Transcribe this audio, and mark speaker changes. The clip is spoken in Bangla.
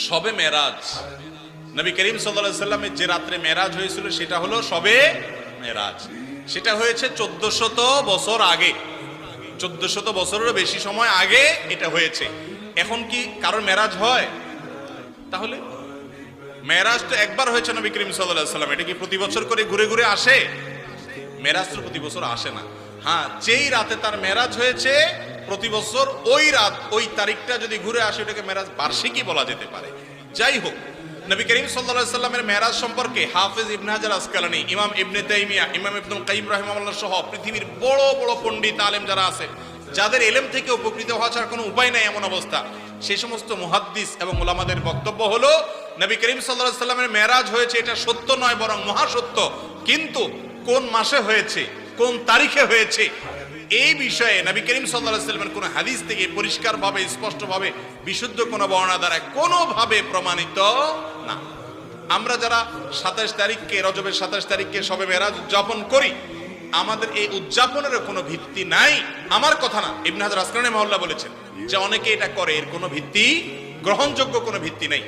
Speaker 1: শবে মেরাজ, নবী করিম সাল্লাল্লাহু আলাইহি সাল্লামের যে রাত্রে মেরাজ হয়েছিল সেটা হলো শবে মেরাজ। সেটা হয়েছে 1400 বছর আগে, 1400 বছরেরও বেশি সময় আগে এটা হয়েছে। এখন কি কারোর মেরাজ হয়? তাহলে মেরাজ তো একবার হয়েছে নবী করিম সাল্লাল্লাহু আলাইহি সাল্লাম, এটা কি প্রতি বছর করে ঘুরে ঘুরে আসে? মেরাজ তো প্রতি বছর আসে না। হ্যাঁ, যেই রাতে তার মেরাজ হয়েছে প্রতি বছর ওই রাত ওই তারিখটা যদি ঘুরে আসে ওটাকে মেরাজ বার্ষিকী বলা যেতে পারে। যাই হোক, নবী করিম সাল্লাল্লাহু আলাইহি সাল্লামের মেরাজ সম্পর্কে হাফেজ ইবনে হাজার আসকালানী, ইমাম ইবনে তাইমিয়া, ইমাম ইবনুল কাইয়িম রাহিমাহুল্লাহ সহ পৃথিবীর বড় বড় পণ্ডিত আলেম যারা আছে, যাদের ইলম থেকে উপকৃত হওয়া ছাড়া কোনো উপায় নাই এমন অবস্থা, সেই সমস্ত মুহাদ্দিস এবং উলামাদের বক্তব্য হলো নবী করিম সাল্লাল্লাহু আলাইহি সাল্লামের মেরাজ হয়েছে এটা সত্য নয় বরং মহাসত্য, কিন্তু কোন মাসে হয়েছে, কোন তারিখে হয়েছে, এই বিষয়ে নবী করিম সাল্লাল্লাহু আলাইহি সাল্লামের কোন হাদিস থেকে পরিষ্কারভাবে স্পষ্টভাবে বিশুদ্ধ কোন বর্ণনা দ্বারা কোনোভাবে প্রমাণিত না। আমরা যারা 27 তারিখকে, রজবের 27 তারিখকে শবে মেরাজ উদযাপন করি, আমাদের এই উদযাপনের কোনো ভিত্তি নাই। আমার কথা না, ইবনে হাজার আসকালানী রাহিমাহুল্লাহ বলেছেন যে অনেকে এটা করে, এর কোনো ভিত্তি, গ্রহণযোগ্য কোনো ভিত্তি নেই।